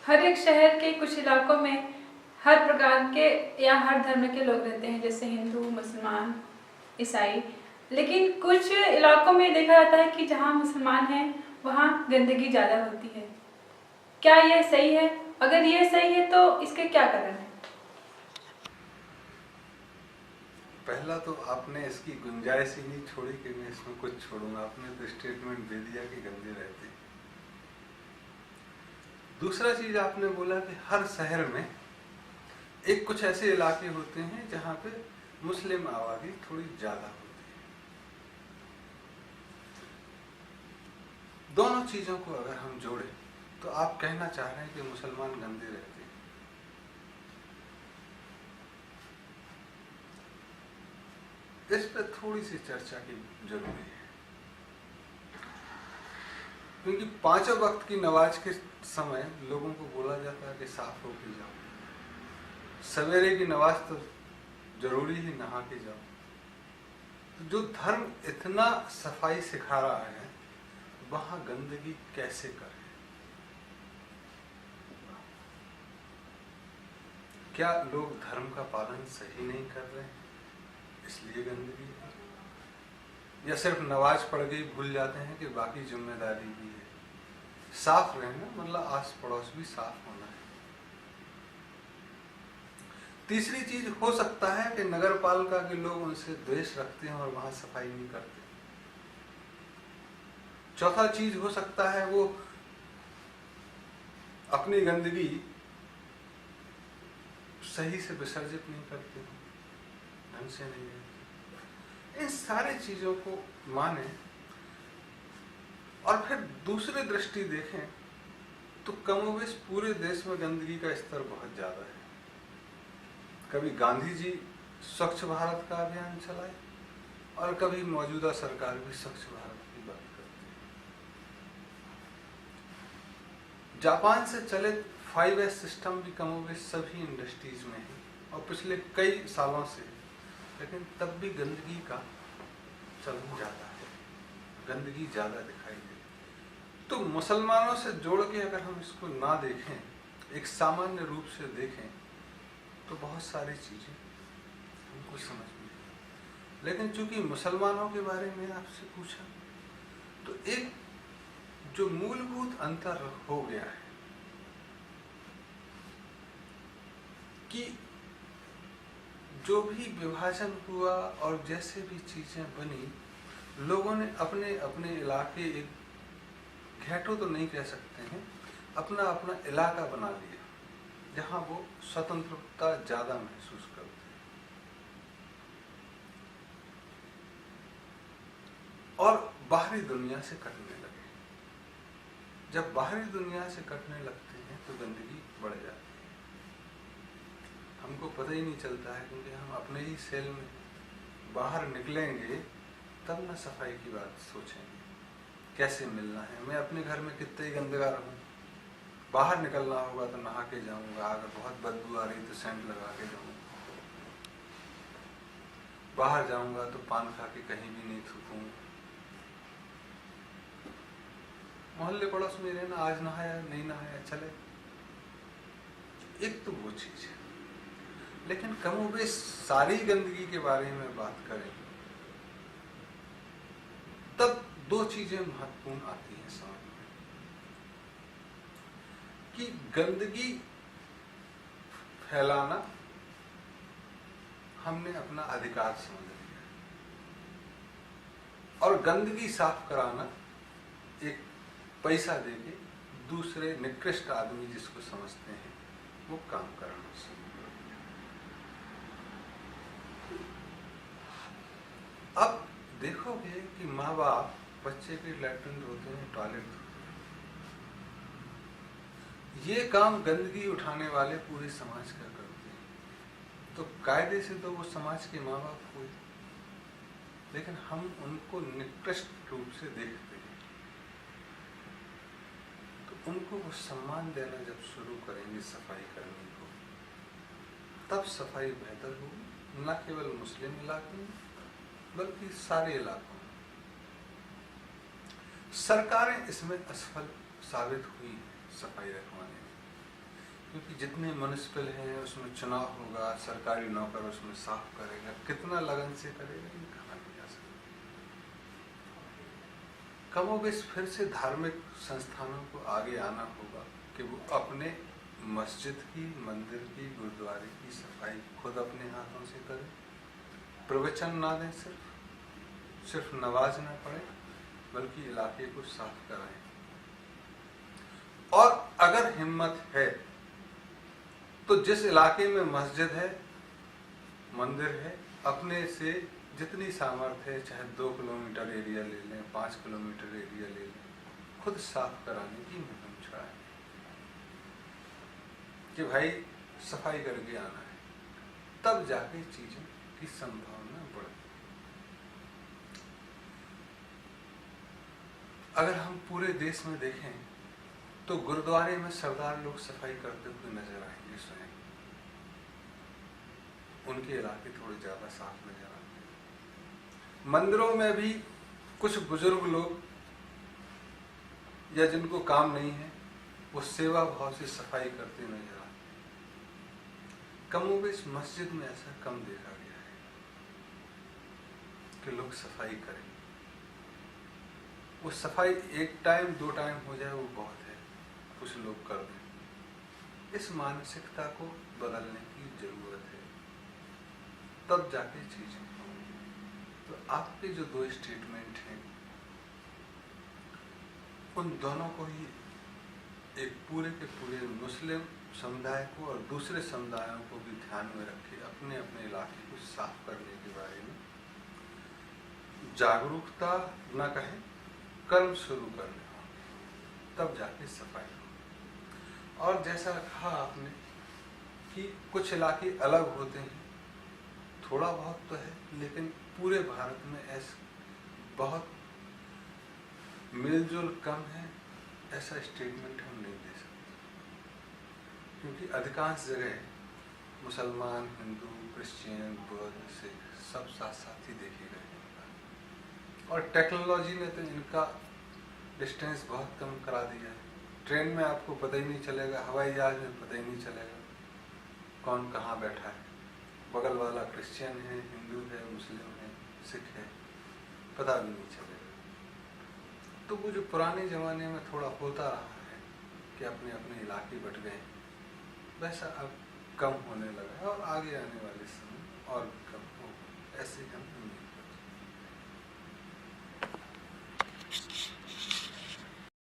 हर एक शहर के कुछ इलाकों में हर प्रकार के या हर धर्म के लोग रहते हैं, जैसे हिंदू, मुसलमान, ईसाई। लेकिन कुछ इलाकों में देखा जाता है कि जहाँ मुसलमान हैं वहाँ गंदगी ज़्यादा होती है। क्या यह सही है? अगर ये सही है तो इसके क्या कारण है? पहला तो आपने इसकी गुंजाइश ही नहीं छोड़ी कि मैं इसमें कुछ छोड़ूंगा। आपने तो स्टेटमेंट दे दिया कि गंदे रहते। दूसरा चीज आपने बोला कि हर शहर में एक कुछ ऐसे इलाके होते हैं जहां पे मुस्लिम आबादी थोड़ी ज्यादा होती है। दोनों चीजों को अगर हम जोड़ें तो आप कहना चाह रहे हैं कि मुसलमान गंदे रहते हैं। इस पर थोड़ी सी चर्चा की जरूरी है, क्योंकि पांचों वक्त की नमाज के समय लोगों को बोला जाता है कि साफ होके जाओ। सवेरे की नमाज तो जरूरी ही नहा के जाओ। तो जो धर्म इतना सफाई सिखा रहा है वहां गंदगी कैसे करें? क्या लोग धर्म का पालन सही नहीं कर रहे हैं इसलिए गंदगी है, या सिर्फ नमाज पढ़ के ही भूल जाते हैं कि बाकी जिम्मेदारी भी है? साफ रहना मतलब आस पड़ोस भी साफ होना है। तीसरी चीज हो सकता है कि नगर पालिका के लोग उनसे द्वेष रखते हैं और वहां सफाई नहीं करते। चौथा चीज हो सकता है वो अपनी गंदगी सही से विसर्जित नहीं करते, ढंग से नहीं रहते। इन सारी चीजों को माने और फिर दूसरी दृष्टि देखें तो कमोबेश पूरे देश में गंदगी का स्तर बहुत ज्यादा है। कभी गांधी जी स्वच्छ भारत का अभियान चलाए और कभी मौजूदा सरकार भी स्वच्छ भारत की बात करती है। जापान से चलित 5S सिस्टम भी कमोबेश सभी इंडस्ट्रीज में है और पिछले कई सालों से, लेकिन तब भी गंदगी का चलन ज्यादा है, गंदगी ज्यादा दिखाई देती। तो मुसलमानों से जोड़ के अगर हम इसको ना देखें, एक सामान्य रूप से देखें, तो बहुत सारी चीजें हमको समझ में आई। लेकिन चूंकि मुसलमानों के बारे में आपसे पूछा तो एक जो मूलभूत अंतर हो गया है कि जो भी विभाजन हुआ और जैसे भी चीजें बनी, लोगों ने अपने अपने इलाके, एक घेटो तो नहीं कह सकते हैं, अपना अपना इलाका बना लिया जहां वो स्वतंत्रता ज्यादा महसूस करते हैं। और बाहरी दुनिया से कटने लगे। जब बाहरी दुनिया से कटने लगते हैं तो गंदगी बढ़ जाती है। हमको पता ही नहीं चलता है, क्योंकि हम अपने ही सेल में बाहर निकलेंगे तब न सफाई की बात सोचेंगे, कैसे मिलना है। मैं अपने घर में कितने ही गंदगा रहूं, बाहर निकलना होगा तो नहा के जाऊंगा, अगर बहुत बदबू आ रही तो सेंट लगा के जाऊंगा, बाहर जाऊंगा तो पान खा के कहीं भी नहीं थूकूंगा। मोहल्ले पड़ोस में रहना, आज नहाया नहीं नहाया चले, एक तो वो चीज है। लेकिन कमोबेश सारी गंदगी के बारे में बात करें तब दो चीजें महत्वपूर्ण आती हैं समझ में, कि गंदगी फैलाना हमने अपना अधिकार समझ लिया और गंदगी साफ कराना एक पैसा देके दूसरे निकृष्ट आदमी जिसको समझते हैं वो काम कराना शुरू कर दिया। अब देखोगे कि माँ बाप बच्चे के लैट्रिन धोते हैं, टॉयलेट धोते हैं, ये काम गंदगी उठाने वाले पूरे समाज का करते हैं। तो कायदे से तो वो समाज के माँ बाप हुए, लेकिन हम उनको निकृष्ट रूप से देखते हैं। तो उनको वो सम्मान देना जब शुरू करेंगे सफाई करने को, तब सफाई बेहतर होगी, न केवल मुस्लिम इलाके में बल्कि सारे इलाकों में। सरकारें इसमें असफल साबित हुई हैं सफाई रखवाने में। क्योंकि जितने म्युनिसिपल हैं उसमें चुनाव होगा, सरकारी नौकर उसमें साफ करेगा, कितना लगन से करेगा ये कहा नहीं जा सकता। कमोबेश फिर से धार्मिक संस्थानों को आगे आना होगा कि वो अपने मस्जिद की, मंदिर की, गुरुद्वारे की सफाई खुद अपने हाथों से करें, प्रवचन ना दें, सिर्फ नवाज ना पड़े, बल्कि इलाके को साफ कराएं। और अगर हिम्मत है तो जिस इलाके में मस्जिद है, मंदिर है, अपने से जितनी सामर्थ्य है, चाहे 2 किलोमीटर एरिया ले लें, 5 किलोमीटर एरिया ले लें, खुद साफ कराने की मुहिम चलाएं कि भाई सफाई करके आना है, तब जाके चीजों की संभावना बढ़े। अगर हम पूरे देश में देखें तो गुरुद्वारे में सरदार लोग सफाई करते हुए नजर आएंगे स्वयं, उनके इलाके थोड़े ज्यादा साफ नजर आते हैं। मंदिरों में भी कुछ बुजुर्ग लोग या जिनको काम नहीं है वो सेवा भाव से सफाई करते नजर आते हैं। कमोबेश मस्जिद में ऐसा कम देखा गया है कि लोग सफाई करें। वो सफाई 1 टाइम 2 टाइम हो जाए वो बहुत है, कुछ लोग कर दें। इस मानसिकता को बदलने की जरूरत है, तब जाके चीजें होंगी। तो आपके जो 2 स्टेटमेंट हैं उन दोनों को ही एक पूरे के पूरे मुस्लिम समुदाय को और दूसरे समुदायों को भी ध्यान में रखे अपने अपने इलाके को साफ करने के बारे में जागरूकता न कहें, कर्म शुरू करने होंगे, तब जाके सफाई हो। और जैसा कहा आपने कि कुछ इलाके अलग होते हैं, थोड़ा बहुत तो है, लेकिन पूरे भारत में ऐसे बहुत मिलजुल कम है, ऐसा स्टेटमेंट हम नहीं दे सकते। क्योंकि अधिकांश जगह मुसलमान, हिंदू, क्रिश्चियन, बौद्ध, सिख सब साथ साथ ही देखे गए हैं। और टेक्नोलॉजी ने तो इनका डिस्टेंस बहुत कम करा दिया है। ट्रेन में आपको पता ही नहीं चलेगा, हवाई जहाज में पता ही नहीं चलेगा कौन कहाँ बैठा है, बगल वाला क्रिश्चियन है, हिंदू है, मुस्लिम है, सिख है, पता भी नहीं चलेगा। तो वो जो पुराने ज़माने में थोड़ा होता रहा है कि अपने अपने इलाके बट गए, वैसा अब कम होने लगा है और आगे आने वाले समय और भी कम होगा, ऐसे हम उम्मीद